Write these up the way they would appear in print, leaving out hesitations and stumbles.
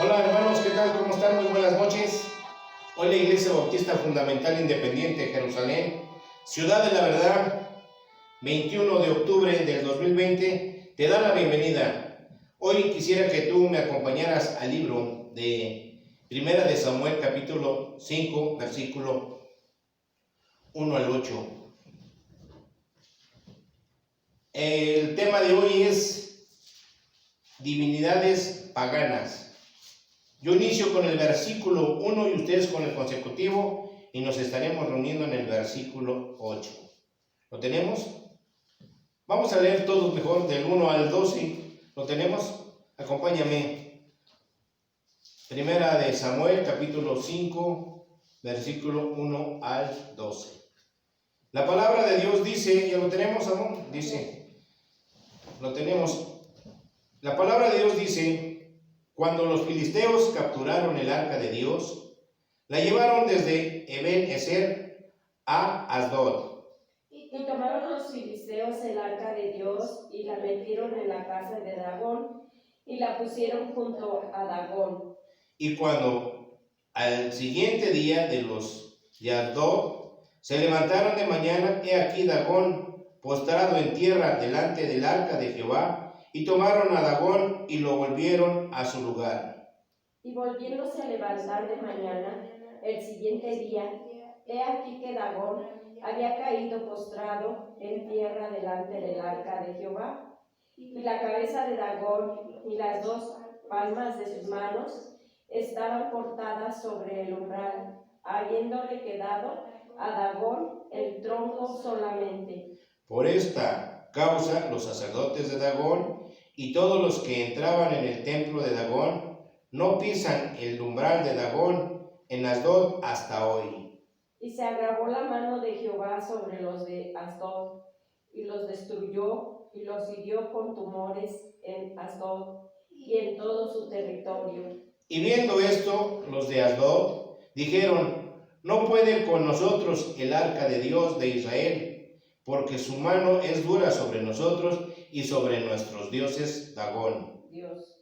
Hola hermanos, ¿qué tal? ¿Cómo están? Muy buenas noches. Hoy la Iglesia Bautista Fundamental Independiente de Jerusalén, Ciudad de la Verdad, 21 de octubre del 2020, te da la bienvenida. Hoy quisiera que tú me acompañaras al libro de Primera de Samuel, capítulo 5, versículo 1 al 8. El tema de hoy es divinidades paganas. Yo inicio con el versículo 1 y ustedes con el consecutivo y nos estaremos reuniendo en el versículo 8. ¿Lo tenemos? Vamos a leer todos mejor del 1 al 12. ¿Lo tenemos? Acompáñame. Primera de Samuel, capítulo 5, versículo 1 al 12. La palabra de Dios dice, ¿ya lo tenemos, amor? Dice, lo tenemos. La palabra de Dios dice: cuando los filisteos capturaron el arca de Dios, la llevaron desde Eben-ezer a Asdod. Y tomaron los filisteos el arca de Dios y la metieron en la casa de Dagón y la pusieron junto a Dagón. Y cuando al siguiente día de los de Asdod se levantaron de mañana, he aquí Dagón postrado en tierra delante del arca de Jehová, y tomaron a Dagón y lo volvieron a su lugar. Y volviéndose a levantar de mañana, el siguiente día, he aquí que Dagón había caído postrado en tierra delante del arca de Jehová, y la cabeza de Dagón y las dos palmas de sus manos estaban cortadas sobre el umbral, habiéndole quedado a Dagón el tronco solamente. Por esta causa los sacerdotes de Dagón y todos los que entraban en el templo de Dagón no pisan el umbral de Dagón en Asdod hasta hoy. Y se agravó la mano de Jehová sobre los de Asdod, y los destruyó, y los hirió con tumores en Asdod y en todo su territorio. Y viendo esto, los de Asdod dijeron: no puede con nosotros el arca de Dios de Israel, porque su mano es dura sobre nosotros y sobre nuestros dioses Dagón. Dios.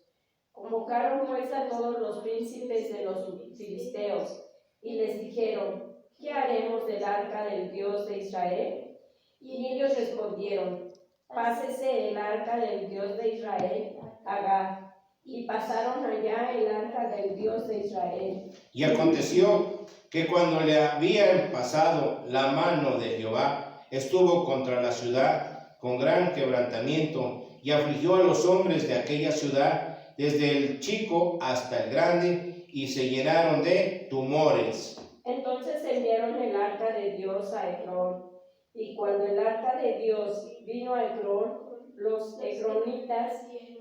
Convocaron pues a todos los príncipes de los filisteos, y les dijeron: ¿qué haremos del arca del Dios de Israel? Y ellos respondieron: pásese el arca del Dios de Israel a Gat. Y pasaron allá el arca del Dios de Israel. Y aconteció que cuando le habían pasado la mano de Jehová, estuvo contra la ciudad con gran quebrantamiento, y afligió a los hombres de aquella ciudad, desde el chico hasta el grande, y se llenaron de tumores. Entonces enviaron el arca de Dios a Ecrón, y cuando el arca de Dios vino a Ecrón, los ecronitas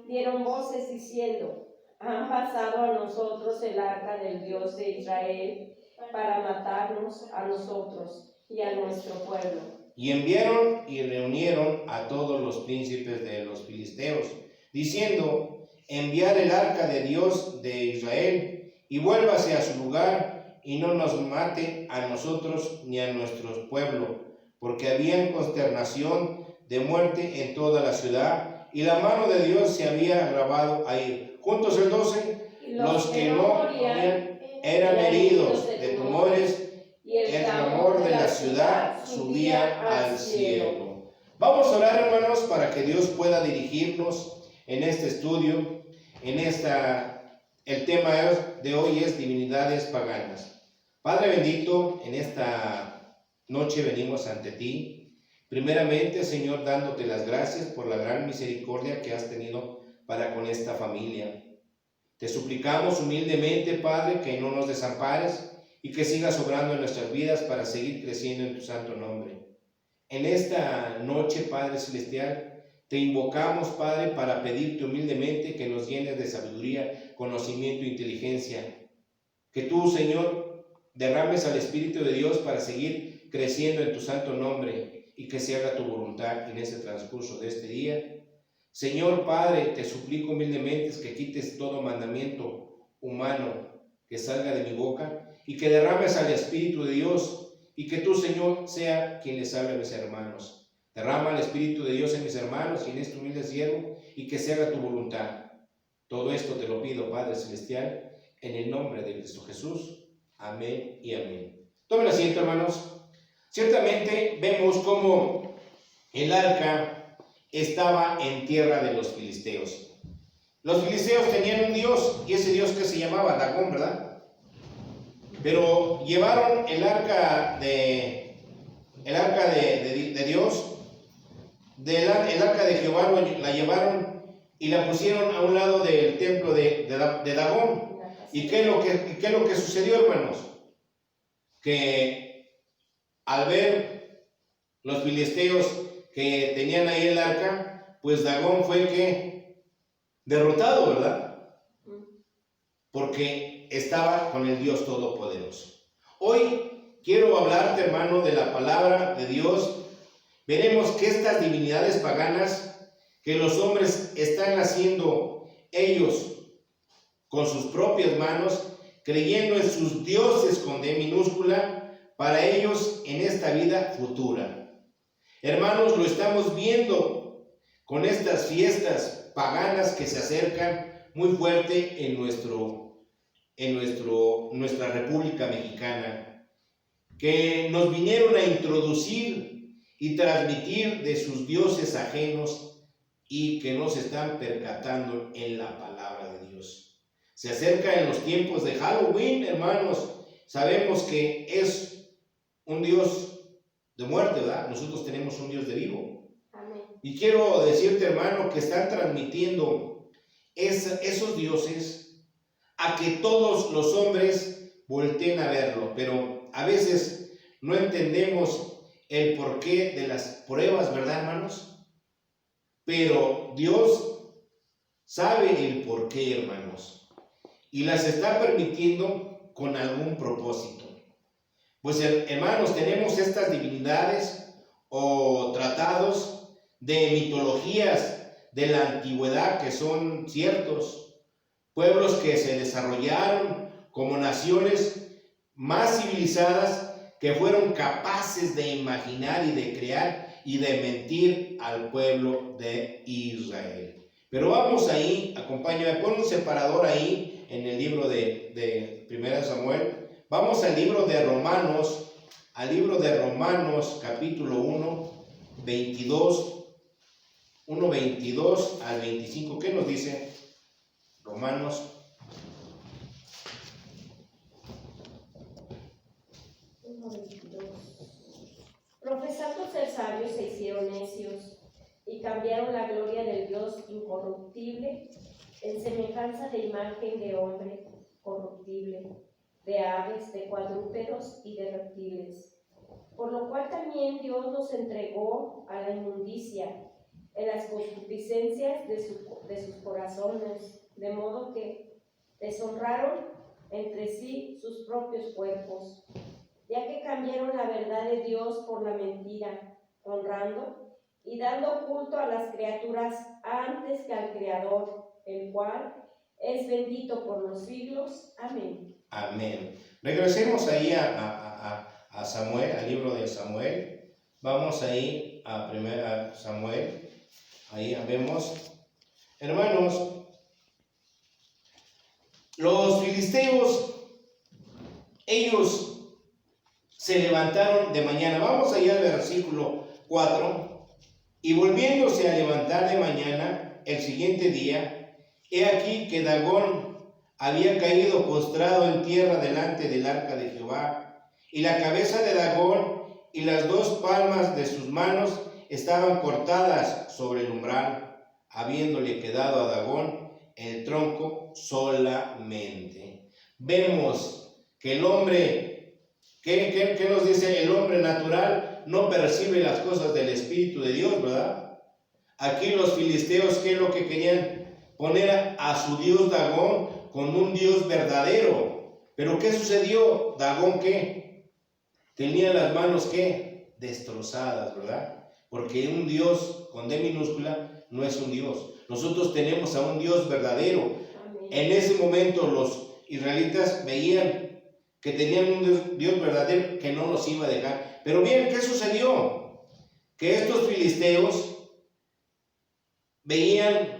dieron voces diciendo: han pasado a nosotros el arca del Dios de Israel para matarnos a nosotros y a nuestro pueblo. Y enviaron y reunieron a todos los príncipes de los filisteos, diciendo: enviad el arca de Dios de Israel, y vuélvase a su lugar, y no nos mate a nosotros ni a nuestro pueblo, porque había consternación de muerte en toda la ciudad, y la mano de Dios se había agravado ahí. Juntos el 12, los que no morían eran heridos de tumores, y el clamor de la ciudad subía al cielo. Vamos a orar, hermanos, para que Dios pueda dirigirnos en este estudio. El tema de hoy es divinidades paganas. Padre bendito, en esta noche venimos ante ti. Primeramente, Señor, dándote las gracias por la gran misericordia que has tenido para con esta familia. Te suplicamos humildemente, Padre, que no nos desampares y que sigas obrando en nuestras vidas para seguir creciendo en tu santo nombre. En esta noche, Padre Celestial, te invocamos, Padre, para pedirte humildemente que nos llenes de sabiduría, conocimiento e inteligencia. Que tú, Señor, derrames al Espíritu de Dios para seguir creciendo en tu santo nombre, y que se haga tu voluntad en ese transcurso de este día. Señor Padre, te suplico humildemente que quites todo mandamiento humano que salga de mi boca, y que derrames al Espíritu de Dios, y que tú, Señor, sea quien les hable a mis hermanos. Derrama el Espíritu de Dios en mis hermanos y en este humilde siervo, y que se haga tu voluntad. Todo esto te lo pido, Padre Celestial, en el nombre de Cristo Jesús. Amén y amén. Tomen asiento, hermanos. Ciertamente vemos cómo el arca estaba en tierra de los filisteos. Los filisteos tenían un dios, y ese dios que se llamaba Dagón, ¿verdad? Pero llevaron el arca de Dios, el arca de Jehová, la llevaron y la pusieron a un lado del templo de Dagón. ¿Y qué es lo que sucedió, hermanos? Que al ver los filisteos que tenían ahí el arca, pues Dagón fue que derrotado, ¿verdad? Porque estaba con el Dios Todopoderoso. Hoy quiero hablarte, hermano, de la palabra de Dios. Veremos que estas divinidades paganas que los hombres están haciendo ellos con sus propias manos, creyendo en sus dioses con D minúscula, para ellos en esta vida futura. Hermanos, lo estamos viendo con estas fiestas paganas que se acercan muy fuerte en nuestra República Mexicana, que nos vinieron a introducir y transmitir de sus dioses ajenos y que no se están percatando en la palabra de Dios. Se acerca en los tiempos de Halloween, hermanos. Sabemos que es un Dios de muerte, ¿verdad? Nosotros tenemos un Dios de vivo. Amén. Y quiero decirte, hermano, que están transmitiendo esos dioses a que todos los hombres volteen a verlo. Pero a veces no entendemos el porqué de las pruebas, ¿verdad, hermanos? Pero Dios sabe el porqué, hermanos. Y las está permitiendo con algún propósito. Pues, hermanos, tenemos estas divinidades o tratados de mitologías de la antigüedad que son ciertos. Pueblos que se desarrollaron como naciones más civilizadas que fueron capaces de imaginar y de crear y de mentir al pueblo de Israel. Pero vamos ahí, acompáñame, pon un separador ahí en el libro de 1 Samuel. Vamos al libro de Romanos, capítulo 1, 22 al 25. ¿Qué nos dice Romanos? Profesando ser sabios se hicieron necios y cambiaron la gloria del Dios incorruptible en semejanza de imagen de hombre corruptible, de aves, de cuadrúpedos y de reptiles. Por lo cual también Dios los entregó a la inmundicia en las concupiscencias de sus corazones, de modo que deshonraron entre sí sus propios cuerpos, ya que cambiaron la verdad de Dios por la mentira, honrando y dando culto a las criaturas antes que al Creador, el cual es bendito por los siglos. Amén. Amén. Regresemos ahí a Samuel, al libro de Samuel. Vamos ahí a 1 Samuel. Ahí vemos. Hermanos, los filisteos, ellos se levantaron de mañana. Vamos allá al versículo 4. Y volviéndose a levantar de mañana, el siguiente día, he aquí que Dagón había caído postrado en tierra delante del arca de Jehová, y la cabeza de Dagón y las dos palmas de sus manos estaban cortadas sobre el umbral, habiéndole quedado a Dagón el tronco solamente. Vemos que el hombre, ¿qué nos dice? El hombre natural no percibe las cosas del Espíritu de Dios, ¿verdad? Aquí los filisteos, ¿qué es lo que querían? Poner a su dios Dagón con un dios verdadero. Pero ¿qué sucedió? Dagón, ¿qué? Tenía las manos, ¿qué? Destrozadas, ¿verdad? Porque un dios con D minúscula no es un dios. Nosotros tenemos a un dios verdadero. Amén. En ese momento los israelitas veían que tenían un dios verdadero que no los iba a dejar. Pero bien, ¿qué sucedió? Que estos filisteos veían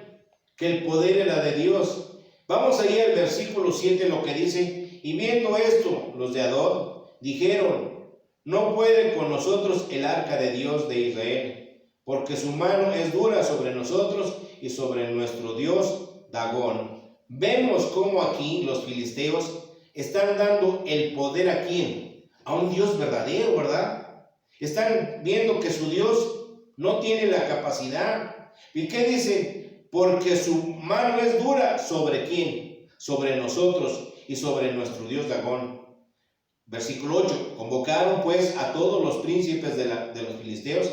que el poder era de Dios, Vamos ahí al versículo 7, lo que dice: y viendo esto, los de Adón dijeron: no puede con nosotros el arca de Dios de Israel, porque su mano es dura sobre nosotros y sobre nuestro Dios Dagón. Vemos cómo aquí los filisteos están dando el poder a quién, a un Dios verdadero, ¿verdad? Están viendo que su Dios no tiene la capacidad. ¿Y qué dice? Porque su mano es dura, ¿sobre quién? Sobre nosotros y sobre nuestro Dios Dagón. Versículo 8. Convocaron pues a todos los príncipes de los filisteos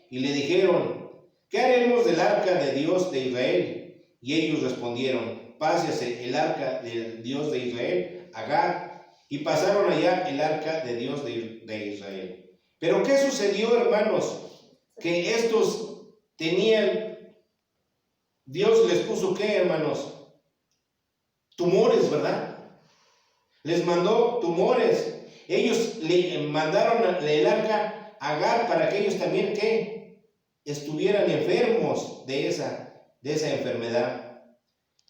y le dijeron: ¿qué haremos del arca de Dios de Israel? Y ellos respondieron: pásese el arca del Dios de Israel a Gat. Y pasaron allá el arca de Dios de Israel. Pero ¿qué sucedió, hermanos? Que estos tenían, Dios les puso ¿qué, hermanos? Tumores, ¿verdad? Les mandó tumores. Ellos le mandaron el arca a Gat para que ellos también ¿qué? Estuvieran enfermos de esa enfermedad.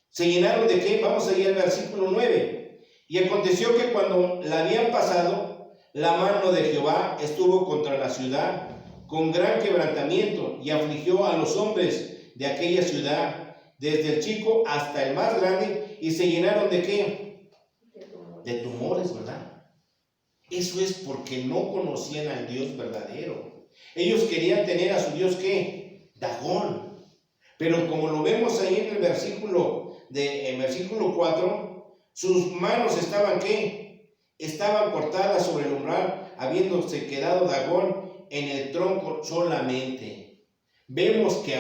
¿Se llenaron de qué? Vamos a ir al versículo 9. Y aconteció que cuando la habían pasado, la mano de Jehová estuvo contra la ciudad con gran quebrantamiento, y afligió a los hombres de aquella ciudad, desde el chico hasta el más grande, y se llenaron de ¿qué? De tumores, ¿verdad? Eso es porque no conocían al Dios verdadero. Ellos querían tener a su Dios ¿qué? Dagón. Pero como lo vemos ahí en el versículo 4, sus manos estaban ¿qué? Estaban cortadas sobre el umbral, habiéndose quedado Dagón en el tronco solamente. Vemos que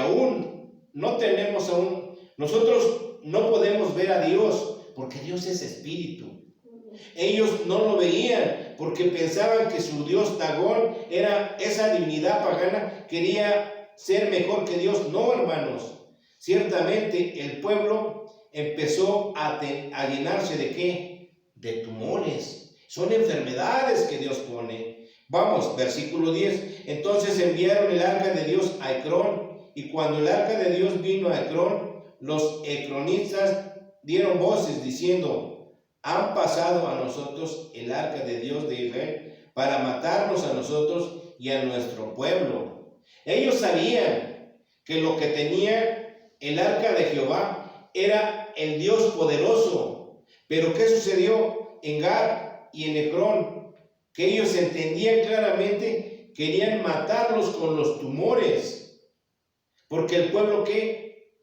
nosotros no podemos ver a Dios, porque Dios es espíritu. Ellos no lo veían porque pensaban que su Dios Dagón era esa divinidad pagana, quería ser mejor que Dios. No, hermanos. Ciertamente el pueblo empezó a llenarse de ¿qué? De tumores. Son enfermedades que Dios pone. Vamos, versículo 10. Entonces enviaron el arca de Dios a Ecrón, y cuando el arca de Dios vino a Ecrón, los ecronistas dieron voces diciendo: han pasado a nosotros el arca de Dios de Israel para matarnos a nosotros y a nuestro pueblo. Ellos sabían que lo que tenía el arca de Jehová era el Dios poderoso. Pero ¿qué sucedió en Gat y en Ecrón? Que ellos entendían claramente, querían matarlos con los tumores, porque el pueblo que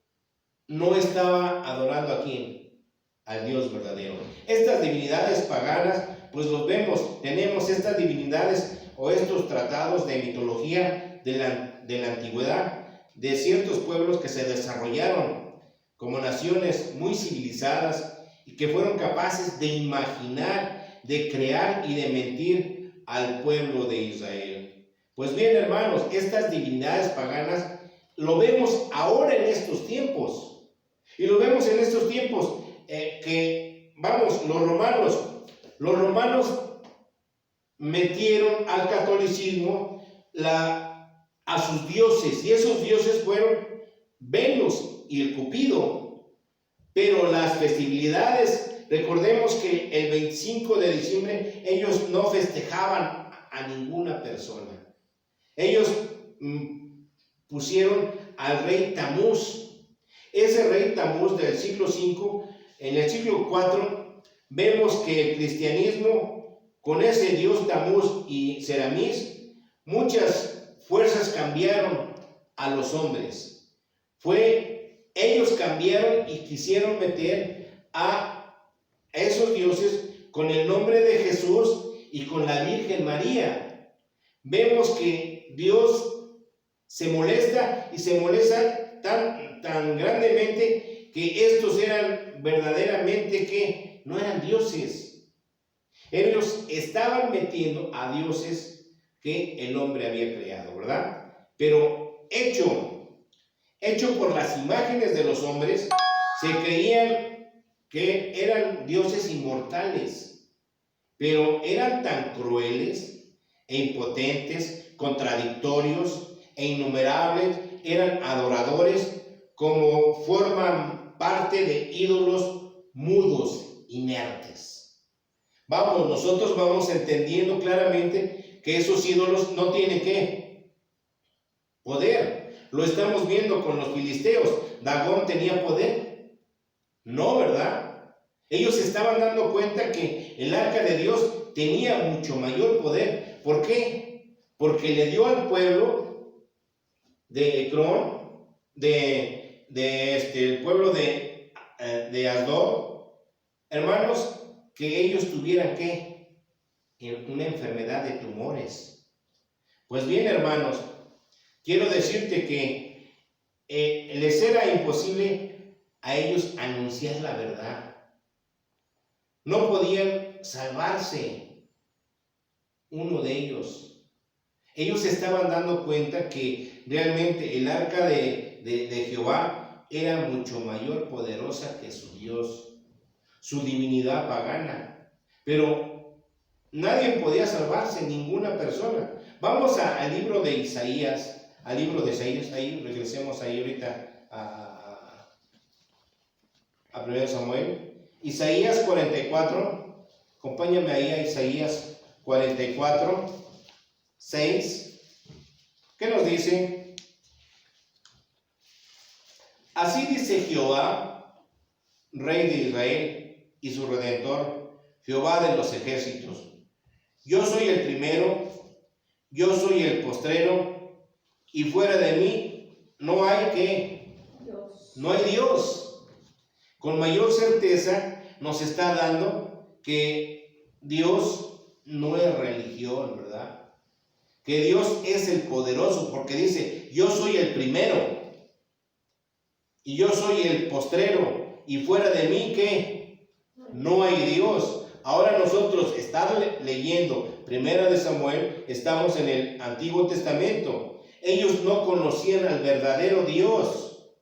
no estaba adorando a quién, al Dios verdadero. Estas divinidades paganas, pues los vemos, tenemos estas divinidades o estos tratados de mitología de la antigüedad, de ciertos pueblos que se desarrollaron como naciones muy civilizadas y que fueron capaces de imaginar, de crear y de mentir al pueblo de Israel. Pues bien, hermanos, estas divinidades paganas lo vemos ahora en estos tiempos. Y lo vemos en estos tiempos los romanos metieron al catolicismo a sus dioses, y esos dioses fueron Venus y el Cupido. Pero las festividades, recordemos que el 25 de diciembre ellos no festejaban a ninguna persona. Ellos pusieron al rey Tamuz. Ese rey Tamuz del siglo V, en el siglo IV, vemos que el cristianismo, con ese dios Tamuz y Seramis, muchas fuerzas cambiaron a los hombres. Ellos cambiaron y quisieron meter a esos dioses con el nombre de Jesús y con la Virgen María. Vemos que Dios se molesta, y se molesta tan grandemente, que estos eran verdaderamente que no eran dioses. Ellos estaban metiendo a dioses que el hombre había creado, ¿verdad? Pero hecho por las imágenes de los hombres, se creían que eran dioses inmortales, pero eran tan crueles e impotentes, contradictorios e innumerables, eran adoradores, como forman parte de ídolos mudos, inertes. Vamos, nosotros vamos entendiendo claramente que esos ídolos no tienen ¿qué? Poder. Lo estamos viendo con los filisteos. ¿Dagón tenía poder? No, ¿verdad? Ellos se estaban dando cuenta que el arca de Dios tenía mucho mayor poder. ¿Por qué? Porque le dio al pueblo de Ecrón, el pueblo de Asdod, hermanos, que ellos tuvieran ¿qué? Una enfermedad de tumores. Pues bien, hermanos, quiero decirte que les era imposible a ellos anunciar la verdad. No podían salvarse uno de ellos. Ellos se estaban dando cuenta que realmente el arca de Jehová era mucho mayor poderosa que su Dios, su divinidad pagana. Pero nadie podía salvarse, ninguna persona. Vamos al libro de Isaías, ahí regresemos ahí ahorita a 1 Samuel. Isaías 44, acompáñame ahí a Isaías 44, 6. ¿Qué nos dice? Así dice Jehová, Rey de Israel y su Redentor, Jehová de los ejércitos. Yo soy el primero, yo soy el postrero, y fuera de mí no hay ¿qué? No hay Dios. Con mayor certeza nos está dando que Dios no es religión, ¿verdad? Que Dios es el poderoso, porque dice, yo soy el primero y yo soy el postrero, y fuera de mí ¿qué? No hay Dios. Ahora nosotros estamos leyendo 1 de Samuel, estamos en el Antiguo Testamento. Ellos no conocían al verdadero Dios.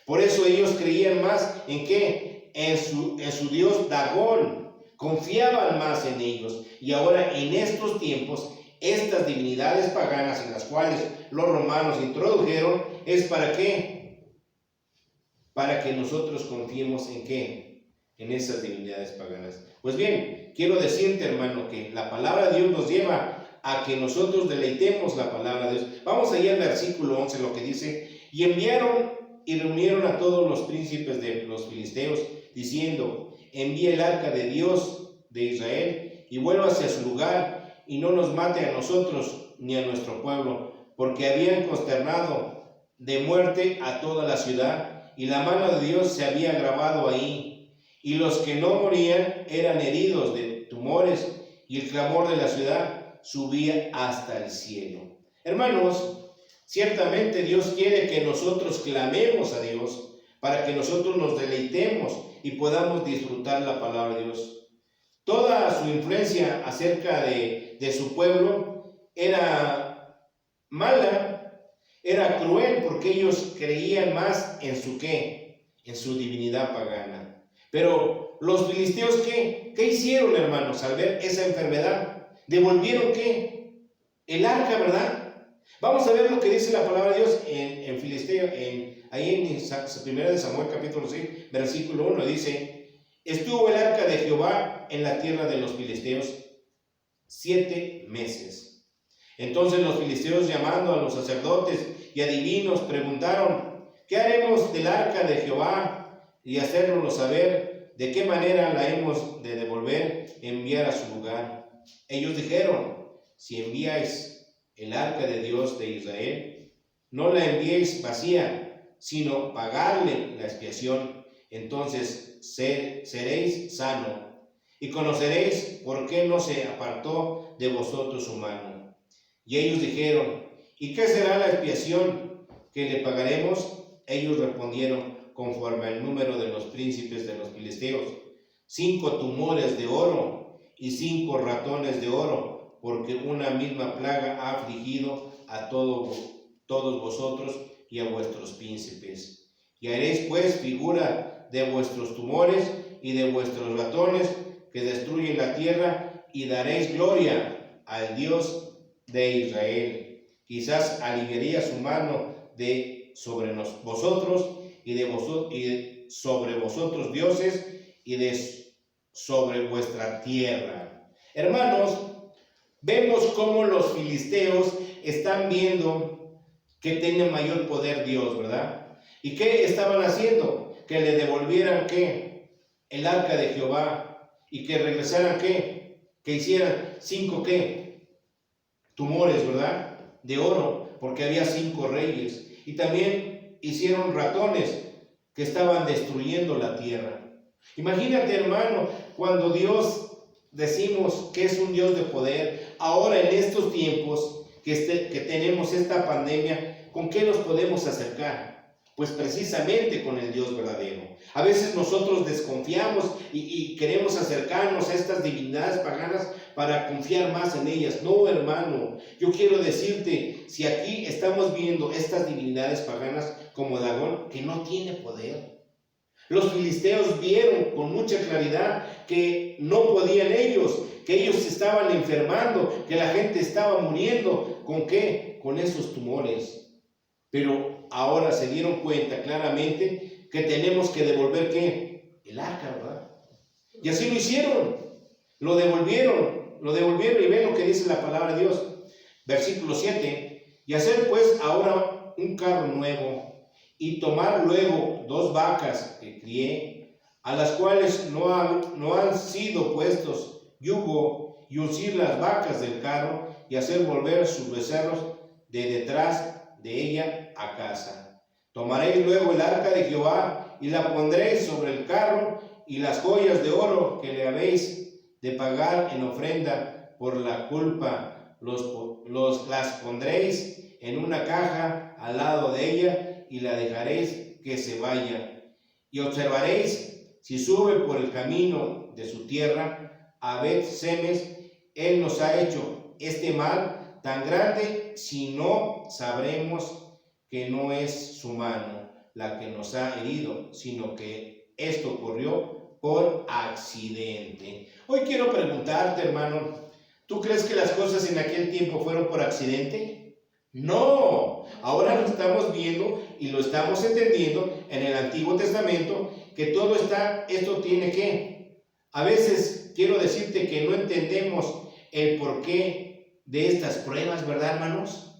Por eso ellos creían más en ¿qué? En su Dios Dagón. Confiaban más en ellos. Y ahora en estos tiempos, estas divinidades paganas en las cuales los romanos introdujeron, ¿es para qué? Para que nosotros confiemos en ¿qué? En esas divinidades paganas. Pues bien, quiero decirte, hermano, que la palabra de Dios nos lleva a que nosotros deleitemos la palabra de Dios. Vamos allá al versículo 11, lo que dice, y enviaron y reunieron a todos los príncipes de los filisteos, diciendo, envíe el arca de Dios de Israel y vuelva hacia su lugar, y no nos mate a nosotros ni a nuestro pueblo, porque habían consternado de muerte a toda la ciudad, y la mano de Dios se había grabado ahí, y los que no morían eran heridos de tumores, y el clamor de la ciudad subía hasta el cielo. Hermanos, ciertamente Dios quiere que nosotros clamemos a Dios para que nosotros nos deleitemos y podamos disfrutar la palabra de Dios. Toda su influencia acerca de su pueblo era mala, era cruel, porque ellos creían más en su ¿qué? En su divinidad pagana. Pero los filisteos ¿qué hicieron, hermanos, al ver esa enfermedad? ¿Devolvieron qué? El arca, ¿verdad? Vamos a ver lo que dice la palabra de Dios en Filisteo, ahí en 1 de Samuel capítulo 6, versículo 1, dice, estuvo el arca de Jehová en la tierra de los filisteos 7 meses. Entonces los filisteos, llamando a los sacerdotes y adivinos, preguntaron, ¿qué haremos del arca de Jehová? Y hacérnoslo saber, ¿de qué manera la hemos de devolver, enviar a su lugar? Ellos dijeron, si enviáis el arca de Dios de Israel, no la enviéis vacía, sino pagarle la expiación. Entonces seréis sano y conoceréis por qué no se apartó de vosotros su mano. Y ellos dijeron, ¿y qué será la expiación que le pagaremos? Ellos respondieron, conforme al número de los príncipes de los filisteos, 5 tumores de oro y 5 ratones de oro, porque una misma plaga ha afligido a todos vosotros y a vuestros príncipes. Y haréis pues figura de vuestros tumores y de vuestros ratones que destruyen la tierra, y daréis gloria al Dios de Israel. Quizás aliviaría su mano sobre vosotros y sobre vosotros dioses, y sobre vuestra tierra. Hermanos, vemos cómo los filisteos están viendo que tiene mayor poder Dios, ¿verdad? ¿Y qué estaban haciendo? Que le devolvieran, ¿qué? El arca de Jehová, y que regresaran, ¿qué? Que hicieran 5, ¿qué? Tumores, ¿verdad? De oro, porque había 5 reyes. Y también hicieron ratones que estaban destruyendo la tierra. Imagínate, hermano, cuando Dios decimos que es un Dios de poder, ahora en estos tiempos que tenemos esta pandemia, ¿con qué nos podemos acercar? Pues precisamente con el Dios verdadero. A veces nosotros desconfiamos y queremos acercarnos a estas divinidades paganas para confiar más en ellas. No, hermano, yo quiero decirte, si aquí estamos viendo estas divinidades paganas como Dagón, que no tiene poder. Los filisteos vieron con mucha claridad que no podían ellos, que ellos se estaban enfermando, que la gente estaba muriendo. ¿Con qué? Con esos tumores. Pero ahora se dieron cuenta claramente que tenemos que devolver, ¿qué? El arca, ¿verdad? Y así lo hicieron, lo devolvieron y ven lo que dice la palabra de Dios. Versículo 7, y hacer pues ahora un carro nuevo, y tomar luego 2 vacas que crié, a las cuales no han sido puestos yugo, y uncir las vacas del carro, y hacer volver sus becerros de detrás de ella a casa. Tomaréis luego el arca de Jehová, y la pondréis sobre el carro, y las joyas de oro que le habéis de pagar en ofrenda por la culpa, las pondréis en una caja al lado de ella, y la dejaréis que se vaya. Y observaréis si sube por el camino de su tierra a Bet-Semes. Él nos ha hecho este mal tan grande, si no sabremos que no es su mano la que nos ha herido, sino que esto ocurrió por accidente. Hoy quiero preguntarte, hermano, ¿tú crees que las cosas en aquel tiempo fueron por accidente? No, ahora lo estamos viendo y lo estamos entendiendo en el Antiguo Testamento, que todo esto tiene que. A veces quiero decirte que no entendemos el porqué de estas pruebas, ¿verdad, hermanos?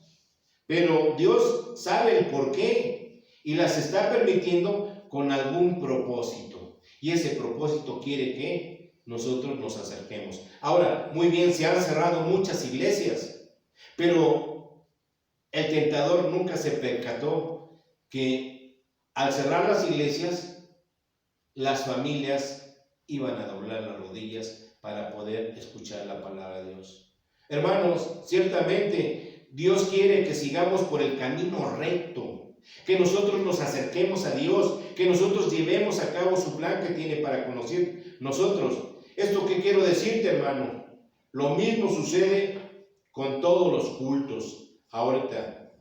Pero Dios sabe el porqué y las está permitiendo con algún propósito. Y ese propósito quiere que nosotros nos acerquemos. Ahora, muy bien, se han cerrado muchas iglesias, pero el tentador nunca se percató que al cerrar las iglesias, las familias iban a doblar las rodillas para poder escuchar la palabra de Dios. Hermanos, ciertamente Dios quiere que sigamos por el camino recto, que nosotros nos acerquemos a Dios, que nosotros llevemos a cabo su plan que tiene para conocer nosotros. ¿Esto qué quiero decirte, hermano? Lo mismo sucede con todos los cultos ahorita,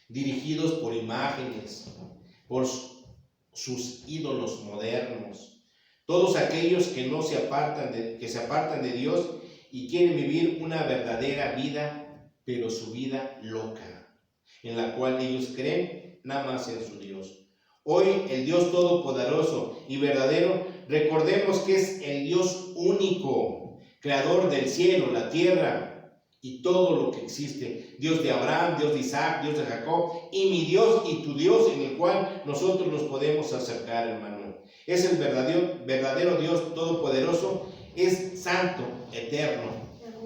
dirigidos por imágenes, por sus ídolos modernos, todos aquellos que se apartan de Dios y quieren vivir una verdadera vida, pero su vida loca, en la cual ellos creen nada más en su Dios. Hoy el Dios todopoderoso y verdadero, recordemos que es el Dios único, creador del cielo, la tierra y todo lo que existe. Dios de Abraham, Dios de Isaac, Dios de Jacob, y mi Dios y tu Dios, en el cual nosotros nos podemos acercar, hermano. Es el verdadero Dios todopoderoso, es santo, eterno,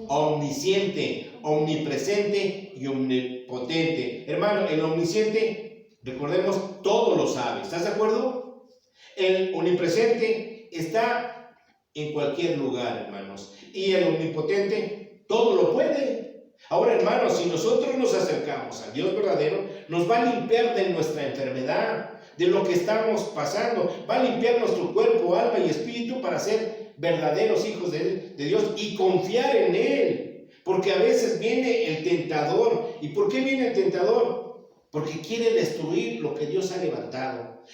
omnisciente, omnipresente y omnipotente. Hermano, el omnisciente, recordemos, todo lo sabe. ¿Estás de acuerdo? El omnipresente está en cualquier lugar, hermanos. Y el omnipotente todo lo puede. Ahora, hermanos, si nosotros nos acercamos al Dios verdadero, nos va a limpiar de nuestra enfermedad, de lo que estamos pasando. Va a limpiar nuestro cuerpo, alma y espíritu para ser verdaderos hijos de Dios y confiar en Él. Porque a veces viene el tentador. ¿Y por qué viene el tentador? Porque quiere destruir lo que Dios ha levantado.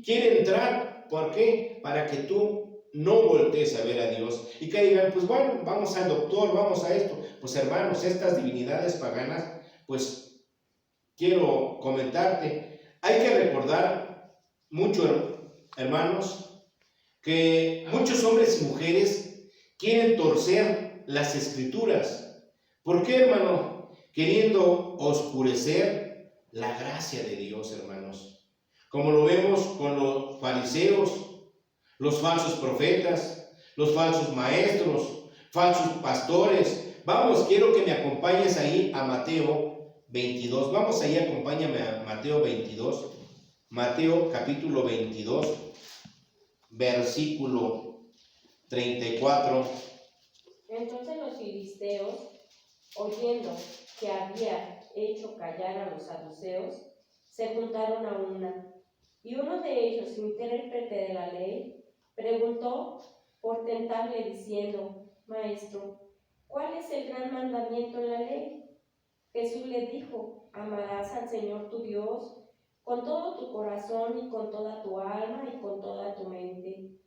Quiere entrar, ¿por qué? Para que tú no voltees a ver a Dios y que digan, pues bueno, vamos al doctor, vamos a esto. Pues hermanos, estas divinidades paganas, pues quiero comentarte, hay que recordar mucho, hermanos, que muchos hombres y mujeres quieren torcer las escrituras. ¿Por qué, hermano? Queriendo oscurecer la gracia de Dios, hermanos. Como lo vemos con los fariseos, los falsos profetas, los falsos maestros, falsos pastores. Vamos, quiero que me acompañes ahí a Mateo 22. Vamos ahí, acompáñame a Mateo 22. Mateo capítulo 22, versículo 34. Entonces los filisteos, oyendo que había hecho callar a los saduceos, se juntaron a una, y uno de ellos, intérprete de la ley, preguntó por tentarle diciendo: Maestro, ¿cuál es el gran mandamiento en la ley? Jesús le dijo: amarás al Señor tu Dios con todo tu corazón y con toda tu alma y con toda tu mente.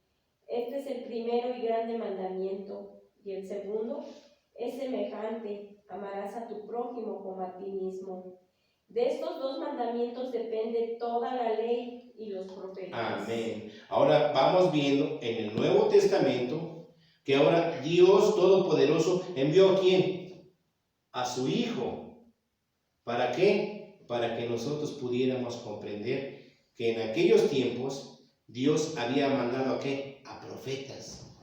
Este es el primero y grande mandamiento, y el segundo es semejante: amarás a tu prójimo como a ti mismo. De estos dos mandamientos depende toda la ley y los profetas. Amén. Ahora vamos viendo en el Nuevo Testamento que ahora Dios Todopoderoso envió ¿a quién? A su Hijo. ¿Para qué? Para que nosotros pudiéramos comprender que en aquellos tiempos Dios había mandado ¿a qué? A profetas,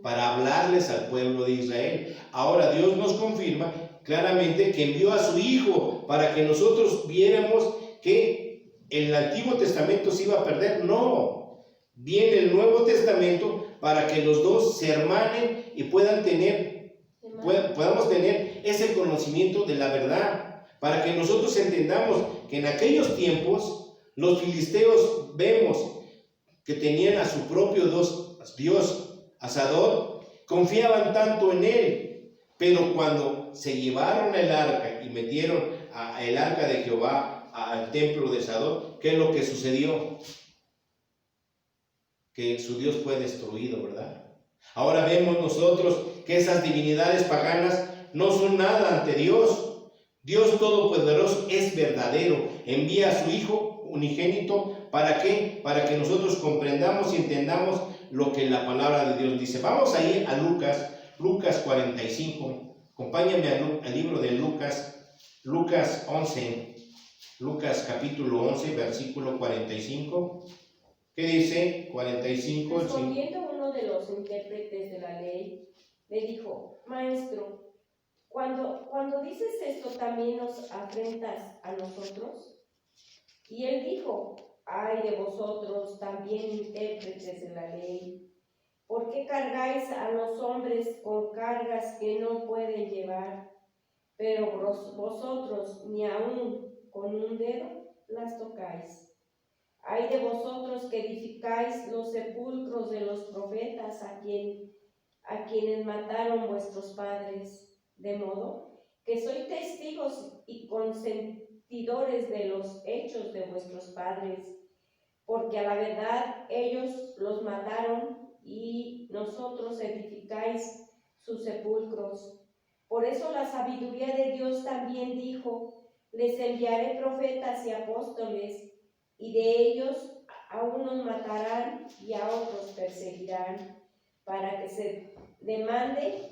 para hablarles al pueblo de Israel. Ahora Dios nos confirma claramente que envió a su Hijo para que nosotros viéramos que el Antiguo Testamento se iba a perder. No, viene el Nuevo Testamento para que los dos se hermanen y podamos tener ese conocimiento de la verdad, para que nosotros entendamos que en aquellos tiempos los filisteos vemos que tenían a su propio Dios, Asador, confiaban tanto en él, pero cuando se llevaron el arca y metieron el arca de Jehová al templo de Asador, ¿qué es lo que sucedió? Que su Dios fue destruido, ¿verdad? Ahora vemos nosotros que esas divinidades paganas no son nada ante Dios. Dios Todopoderoso es verdadero, envía a su Hijo unigénito. ¿Para qué? Para que nosotros comprendamos y entendamos lo que la palabra de Dios dice. Vamos a ir a Lucas 45. Acompáñame al libro de Lucas 11. Lucas capítulo 11, versículo 45. ¿Qué dice? 45. Respondiendo uno de los intérpretes de la ley, le dijo: Maestro, cuando dices esto, ¿también nos afrentas a nosotros? Y él dijo: ay de vosotros, también intérpretes de la ley, ¿por qué cargáis a los hombres con cargas que no pueden llevar? Pero vosotros ni aun con un dedo las tocáis. Ay de vosotros que edificáis los sepulcros de los profetas a quienes mataron vuestros padres, de modo que sois testigos y consentidores de los hechos de vuestros padres, porque a la verdad ellos los mataron y nosotros edificáis sus sepulcros. Por eso la sabiduría de Dios también dijo: les enviaré profetas y apóstoles, y de ellos a unos matarán y a otros perseguirán, para que se demande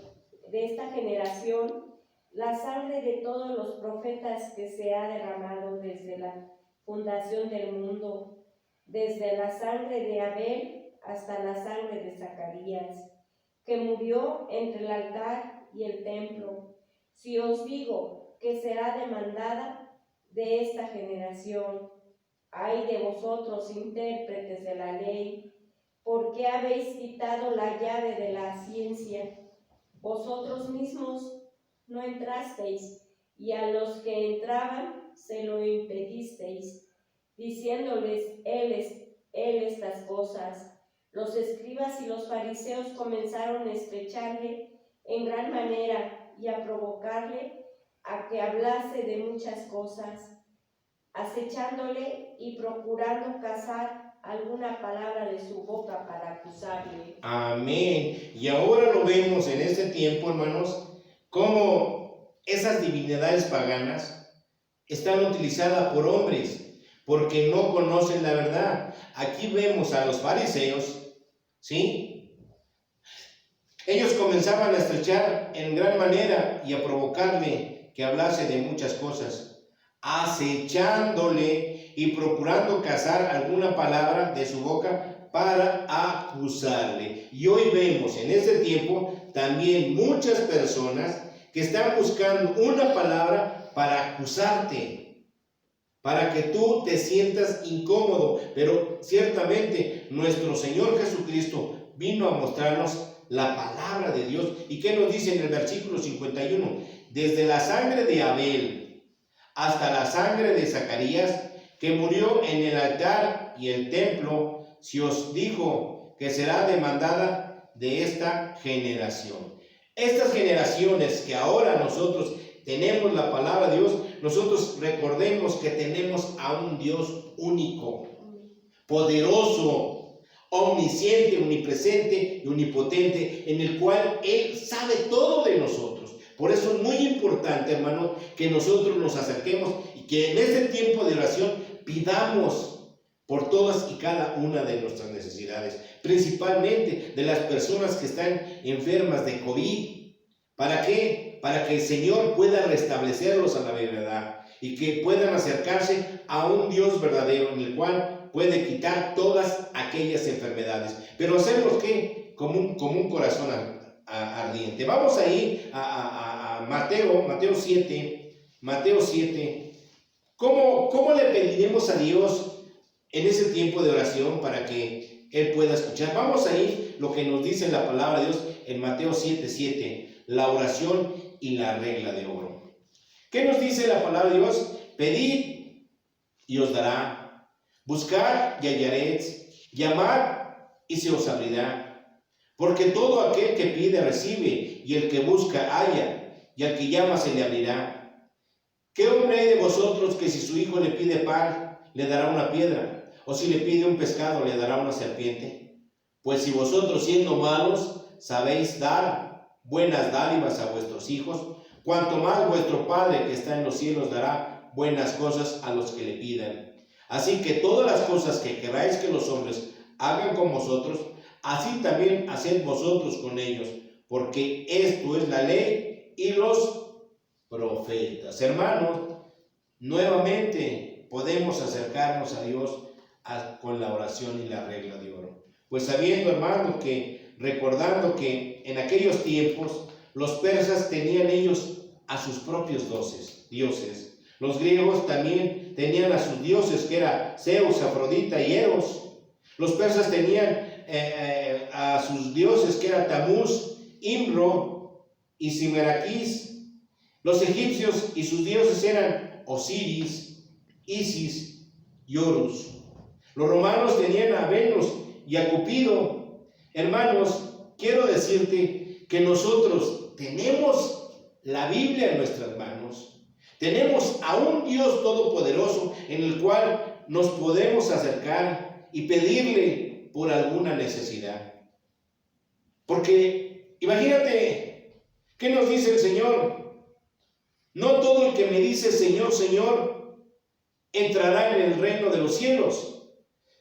de esta generación la sangre de todos los profetas que se ha derramado desde la fundación del mundo, desde la sangre de Abel hasta la sangre de Zacarías, que murió entre el altar y el templo. Si os digo que será demandada de esta generación, ay de vosotros, intérpretes de la ley, ¿por qué habéis quitado la llave de la ciencia? Vosotros mismos no entrasteis, y a los que entraban se lo impedisteis, diciéndoles él estas cosas. Los escribas y los fariseos comenzaron a estrecharle en gran manera y a provocarle a que hablase de muchas cosas, acechándole y procurando cazar alguna palabra de su boca para acusarle. Amén. Y ahora lo vemos en este tiempo, hermanos, cómo esas divinidades paganas están utilizadas por hombres porque no conocen la verdad. Aquí vemos a los fariseos ¿sí? Ellos comenzaban a estrechar en gran manera y a provocarle que hablase de muchas cosas, acechándole y procurando cazar alguna palabra de su boca para acusarle. Y hoy vemos en este tiempo también muchas personas que están buscando una palabra para acusarte, para que tú te sientas incómodo. Pero ciertamente nuestro Señor Jesucristo vino a mostrarnos la palabra de Dios. ¿Y qué nos dice en el versículo 51? Desde la sangre de Abel hasta la sangre de Zacarías, que murió en el altar y el templo, se os dijo que será demandada de esta generación. Estas generaciones que ahora nosotros tenemos la palabra de Dios, nosotros recordemos que tenemos a un Dios único, poderoso, omnisciente, omnipresente y omnipotente, en el cual Él sabe todo de nosotros. Por eso es muy importante, hermano, que nosotros nos acerquemos y que en este tiempo de oración pidamos por todas y cada una de nuestras necesidades, principalmente de las personas que están enfermas de COVID. ¿Para qué? Para que el Señor pueda restablecerlos a la verdad y que puedan acercarse a un Dios verdadero en el cual puede quitar todas aquellas enfermedades. Pero hacerlos ¿qué? Como un corazón ardiente. Vamos a ir a Mateo 7. Mateo 7. ¿Cómo le pediremos a Dios en ese tiempo de oración para que Él pueda escuchar? Vamos a ir lo que nos dice la palabra de Dios en Mateo 7:7, la oración y la regla de oro. ¿Qué nos dice la palabra de Dios? Pedid y os dará, buscad y hallaréis, llamad y se os abrirá. Porque todo aquel que pide recibe, y el que busca halla, y al que llama se le abrirá. ¿Qué hombre hay de vosotros que si su hijo le pide pan, le dará una piedra? ¿O si le pide un pescado, le dará una serpiente? Pues si vosotros, siendo malos, sabéis dar buenas dádivas a vuestros hijos, cuanto más vuestro Padre que está en los cielos dará buenas cosas a los que le pidan. Así que todas las cosas que queráis que los hombres hagan con vosotros, así también haced vosotros con ellos, porque esto es la ley y los profetas. Hermanos, nuevamente podemos acercarnos a Dios con la oración y la regla de oro. Pues sabiendo, hermanos, recordando que en aquellos tiempos los persas tenían ellos a sus propios dioses. Los griegos también tenían a sus dioses, que era Zeus, Afrodita y Eros. Los persas tenían a sus dioses, que era Tamuz, Imro y Simeraquís. Los egipcios y sus dioses eran Osiris, Isis y Horus. Los romanos tenían a Venus y a Cupido. Hermanos, quiero decirte que nosotros tenemos la Biblia en nuestras manos. Tenemos a un Dios todopoderoso en el cual nos podemos acercar y pedirle por alguna necesidad. Porque imagínate, ¿qué nos dice el Señor? No todo el que me dice Señor, Señor, entrará en el reino de los cielos,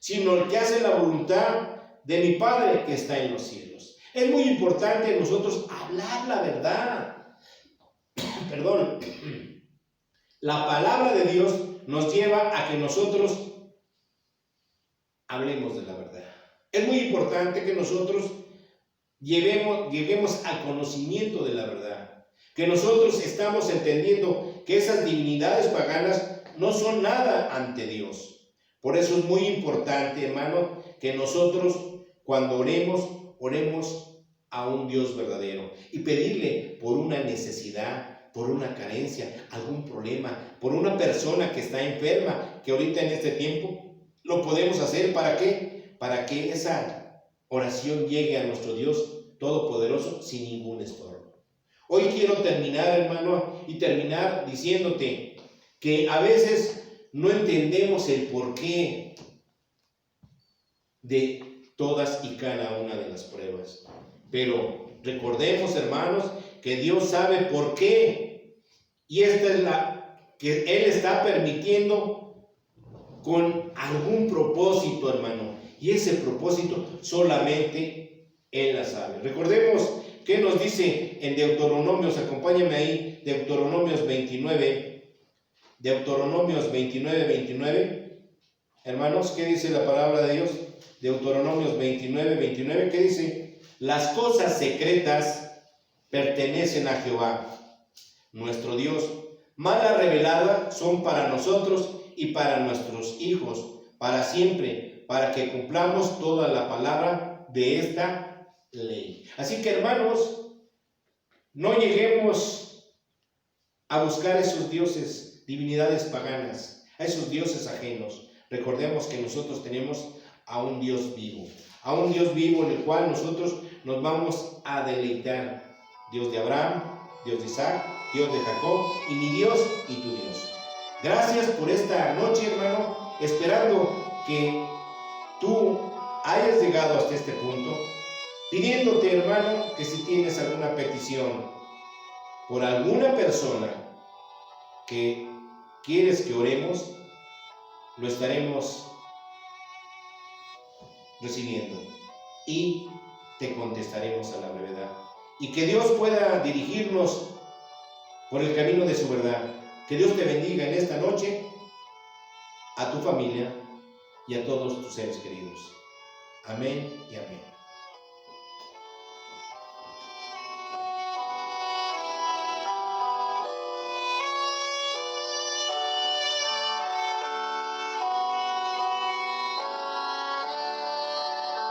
sino el que hace la voluntad de mi Padre que está en los cielos. Es muy importante nosotros hablar la verdad. Perdón. La palabra de Dios nos lleva a que nosotros hablemos de la verdad. Es muy importante que nosotros lleguemos al conocimiento de la verdad. Que nosotros estamos entendiendo que esas divinidades paganas no son nada ante Dios. Por eso es muy importante, hermano, que nosotros cuando oremos a un Dios verdadero y pedirle por una necesidad, por una carencia, algún problema, por una persona que está enferma, que ahorita en este tiempo lo podemos hacer. ¿Para qué? Para que esa oración llegue a nuestro Dios Todopoderoso sin ningún estorbo. Hoy quiero terminar, hermano, y terminar diciéndote que a veces no entendemos el porqué de todas y cada una de las pruebas. Pero recordemos, hermanos, que Dios sabe por qué. Y esta es la que Él está permitiendo con algún propósito, hermano. Y ese propósito solamente Él la sabe. Recordemos que nos dice en Deuteronomios, acompáñame ahí, Deuteronomios 29, 29. Hermanos, ¿qué dice la palabra de Dios? Deuteronomios 29. ¿Qué dice? Las cosas secretas pertenecen a Jehová, nuestro Dios. Malas reveladas son para nosotros y para nuestros hijos, para siempre, para que cumplamos toda la palabra de esta ley. Así que, hermanos, no lleguemos a buscar esos dioses, divinidades paganas, a esos dioses ajenos. Recordemos que nosotros tenemos a un Dios vivo en el cual nosotros nos vamos a deleitar. Dios de Abraham, Dios de Isaac, Dios de Jacob, y mi Dios y tu Dios. Gracias por esta noche, hermano, esperando que tú hayas llegado hasta este punto, pidiéndote, hermano, que si tienes alguna petición por alguna persona que quieres que oremos, lo estaremos recibiendo y te contestaremos a la brevedad. Y que Dios pueda dirigirnos por el camino de su verdad. Que Dios te bendiga en esta noche, a tu familia y a todos tus seres queridos. Amén y amén.